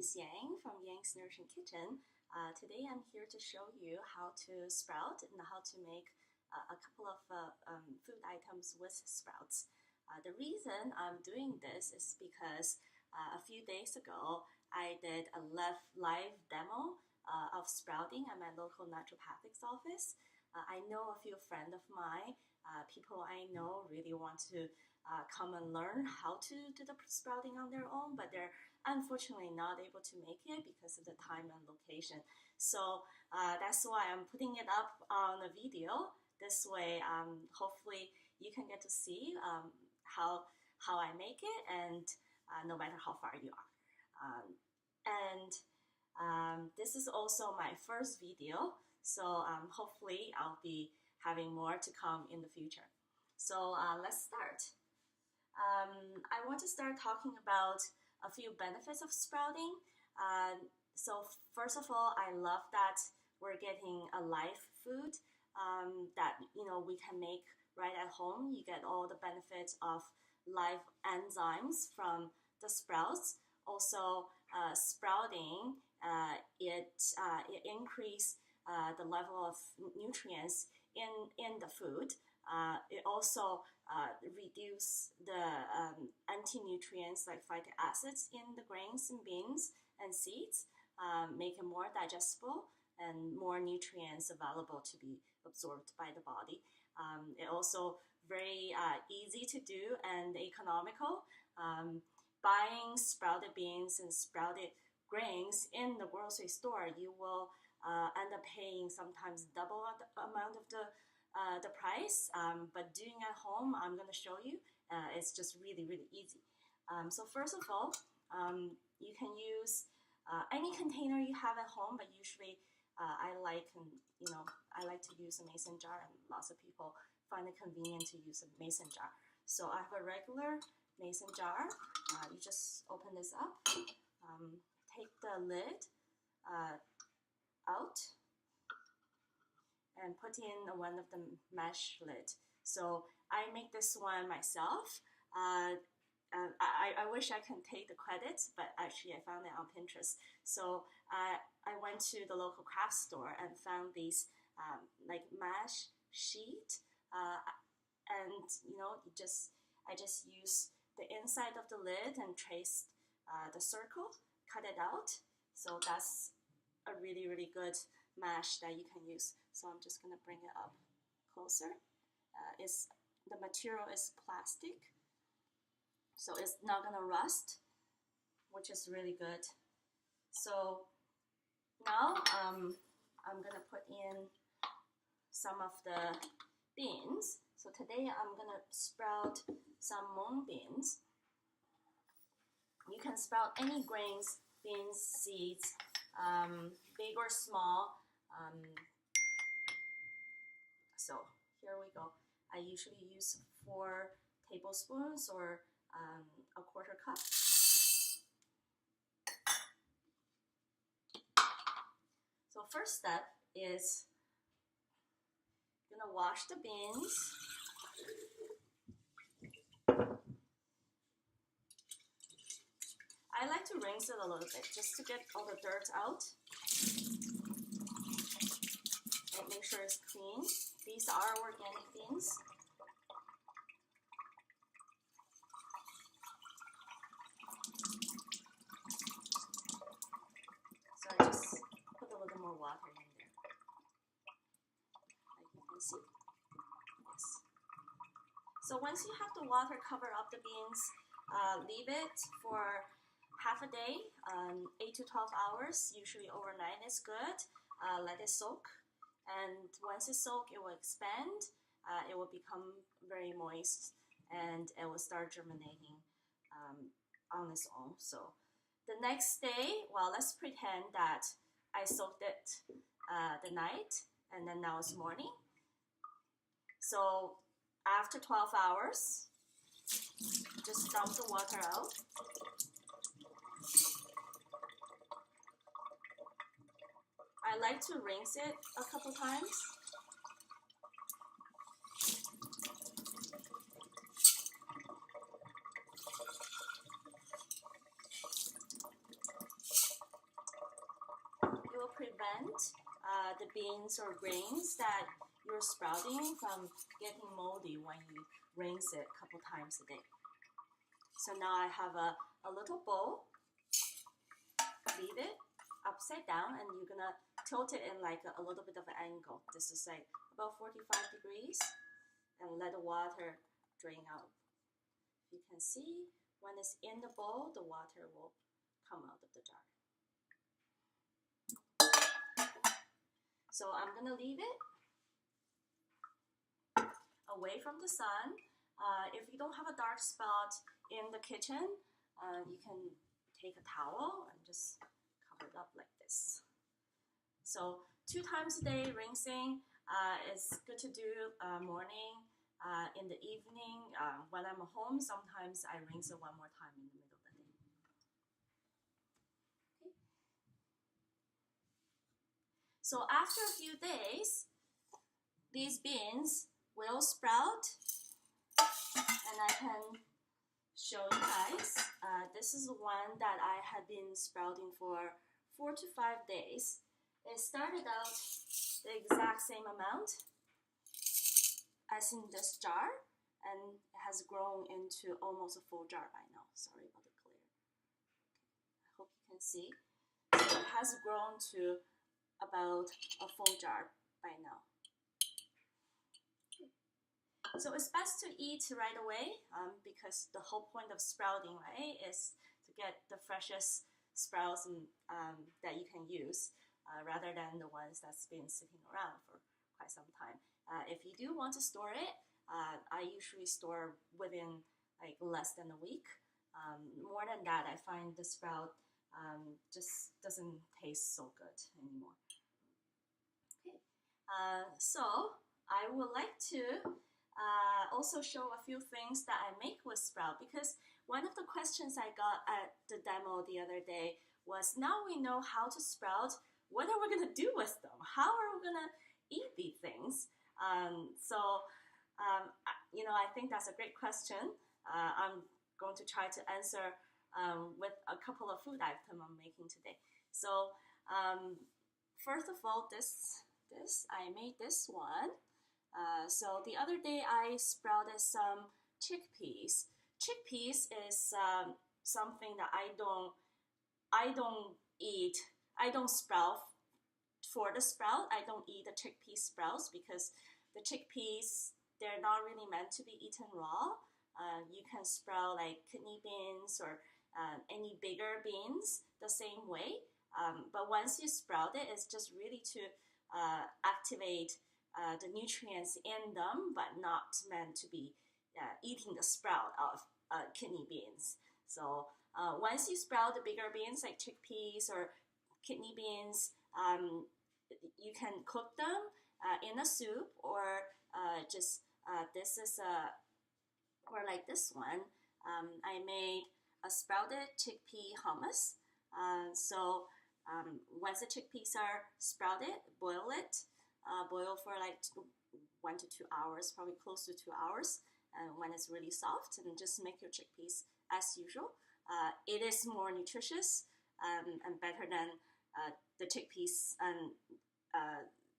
is Yang from Yang's Nourishing Kitchen. Today I'm here to show you how to sprout and how to make a couple of food items with sprouts. The reason I'm doing this is because a few days ago I did a live demo of sprouting at my local naturopathics office. I know a few friends of mine, people I know really want to come and learn how to do the sprouting on their own, but they're unfortunately not able to make it because of the time and location. So that's why I'm putting it up on a video. This way, hopefully you can get to see how I make it, and no matter how far you are. This is also my first video, so hopefully I'll be having more to come in the future. So let's start. I want to start talking about a few benefits of sprouting. So first of all, I love that we're getting a live food that we can make right at home. You get all the benefits of live enzymes from the sprouts. Also, sprouting it increase the level of nutrients in the food. It also reduce the anti-nutrients like phytic acids in the grains and beans and seeds, make it more digestible and more nutrients available to be absorbed by the body. It also very easy to do and economical. Buying sprouted beans and sprouted grains in the grocery store, you will end up paying sometimes double the amount of the price, but doing at home, I'm going to show you, it's just really easy. So first of all, you can use any container you have at home, but usually I like to use a mason jar, and lots of people find it convenient to use a mason jar. So I have a regular mason jar. You just open this up, take the lid out, and put in one of the mesh lid. So I make this one myself. I wish I can take the credits, but actually I found it on Pinterest. So I went to the local craft store and found these like mesh sheet, and I just use the inside of the lid and trace the circle, cut it out. So that's a really good mesh that you can use. So I'm just gonna bring it up closer. The material is plastic, so it's not gonna rust, which is really good. So now I'm gonna put in some of the beans. So today I'm gonna sprout some mung beans. You can sprout any grains, beans, seeds, big or small. So here we go. I usually use 4 tablespoons or a quarter cup. So first step is I'm gonna wash the beans. I like to rinse it a little bit just to get all the dirt out and make sure it's clean. These are organic beans. So I just put a little more water in there, like you can see. Yes. So once you have the water cover up the beans, leave it for half a day, 8 to 12 hours, usually overnight is good. Let it soak, and once it soaks, it will expand, it will become very moist, and it will start germinating on its own. So the next day, well, let's pretend that I soaked it the night, and then now it's morning. So after 12 hours, just dump the water out. I like to rinse it a couple times. prevent the beans or grains that you're sprouting from getting moldy when you rinse it a couple times a day. So now I have a little bowl. Leave it upside down, and you're gonna tilt it in like a little bit of an angle. This is like about 45 degrees, and let the water drain out. You can see when it's in the bowl, the water will come out of the jar. So I'm gonna leave it away from the sun. If you don't have a dark spot in the kitchen, you can take a towel and just cover it up like this. So 2 times a day rinsing is good to do morning, in the evening. When I'm home, sometimes I rinse it one more time in the middle of the day. Okay. So after a few days, these beans will sprout, and I can show you guys. This is the one that I had been sprouting for 4 to 5 days. It started out the exact same amount as in this jar, and it has grown into almost a full jar by now. Sorry about the glare. I hope you can see. So it has grown to about a full jar by now. So it's best to eat right away, because the whole point of sprouting, right, is to get the freshest sprouts that you can use, rather than the ones that's been sitting around for quite some time. If you do want to store it, I usually store within like less than a week. More than that, I find the sprout just doesn't taste so good anymore. Okay, so I would like to also show a few things that I make with sprout, because one of the questions I got at the demo the other day was, now we know how to sprout, what are we going to do with them? How are we going to eat these things? I think that's a great question. I'm going to try to answer with a couple of food items I'm making today. So first of all, I made this one. So the other day I sprouted some chickpeas. Chickpeas is something that I don't eat. I don't sprout for the sprout. I don't eat the chickpea sprouts, because the chickpeas, they're not really meant to be eaten raw. You can sprout like kidney beans or any bigger beans the same way. But once you sprout it, it's just really to activate the nutrients in them, but not meant to be eating the sprout of kidney beans. So once you sprout the bigger beans like chickpeas or kidney beans, you can cook them in a soup, or or like this one. I made a sprouted chickpea hummus. Once the chickpeas are sprouted, boil it. Boil for like 1 to 2 hours, probably close to 2 hours. And when it's really soft, and just make your chickpeas as usual. It is more nutritious and better than the chickpeas and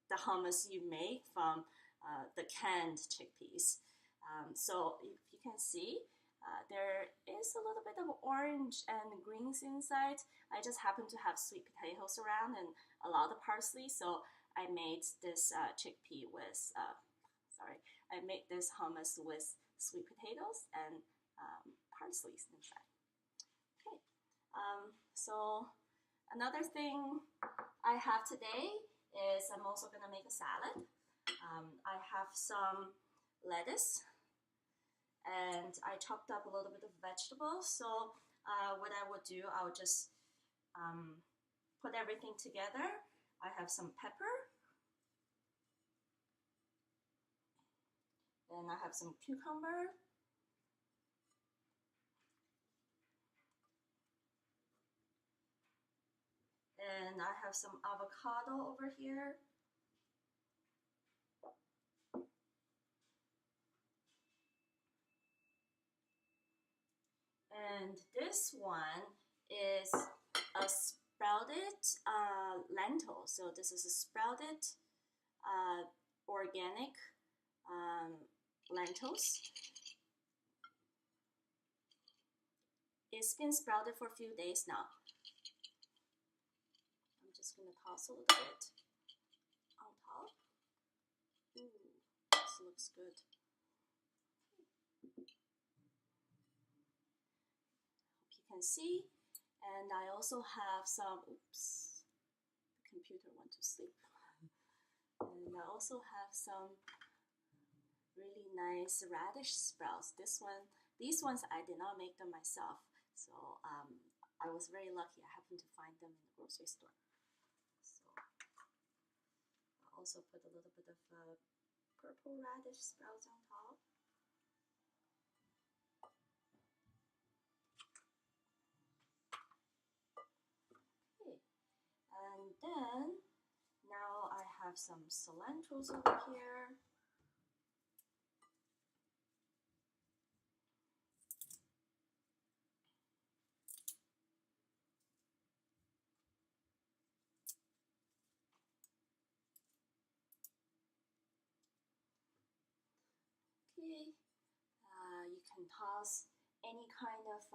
the hummus you make from the canned chickpeas. So if you can see, there is a little bit of orange and greens inside. I just happen to have sweet potatoes around and a lot of parsley, so I made this I made this hummus with sweet potatoes and parsley inside. Okay, so another thing I have today is I'm also gonna make a salad. I have some lettuce, and I chopped up a little bit of vegetables. So what I would do, I would just put everything together. I have some pepper, and I have some cucumber, and I have some avocado over here. And this one is a sprouted lentils. So this is a sprouted organic lentils. It's been sprouted for a few days now. I'm just gonna toss a little bit on top. Ooh, this looks good. Hope you can see. And I also have some, oops, the computer went to sleep. And I also have some really nice radish sprouts. These ones I did not make them myself. So I was very lucky. I happened to find them in the grocery store. So I'll also put a little bit of purple radish sprouts on top. Okay, and then now I have some cilantros over here. Okay, you can toss any kind of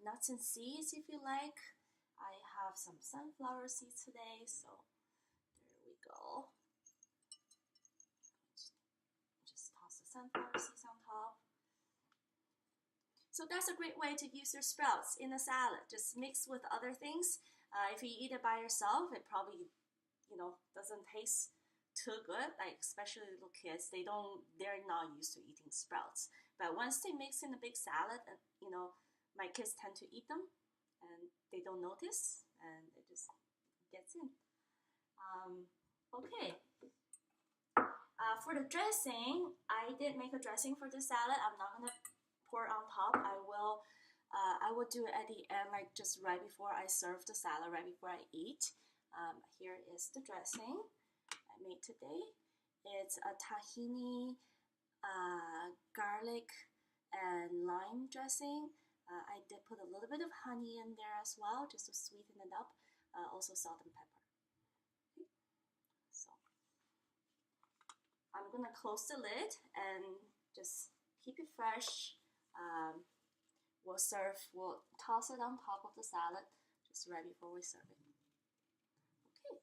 nuts and seeds if you like. I have some sunflower seeds today, so there we go. Just toss the sunflower seeds on top. So that's a great way to use your sprouts in a salad. Just mix with other things. If you eat it by yourself, it probably, doesn't taste too good. Like especially little kids, they're not used to eating sprouts. But once they mix in a big salad, and my kids tend to eat them, and they don't notice, and it just gets in. Okay. For the dressing, I did make a dressing for the salad. I'm not gonna pour on top. I will do it at the end, like just right before I serve the salad, right before I eat. Here is the dressing I made today. It's a tahini, garlic, and lime dressing. I did put a little bit of honey in there as well, just to sweeten it up. Also salt and pepper. Okay. So I'm gonna close the lid and just keep it fresh. We'll toss it on top of the salad just right before we serve it. Okay.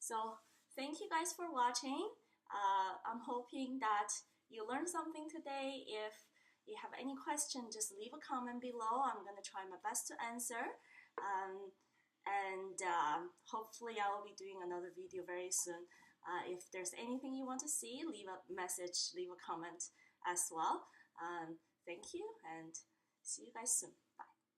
So thank you guys for watching. I'm hoping that you learned something today. If you have any question, just leave a comment below. I'm gonna try my best to answer. Hopefully I will be doing another video very soon. If there's anything you want to see, leave a message, leave a comment as well. Thank you, and see you guys soon. Bye.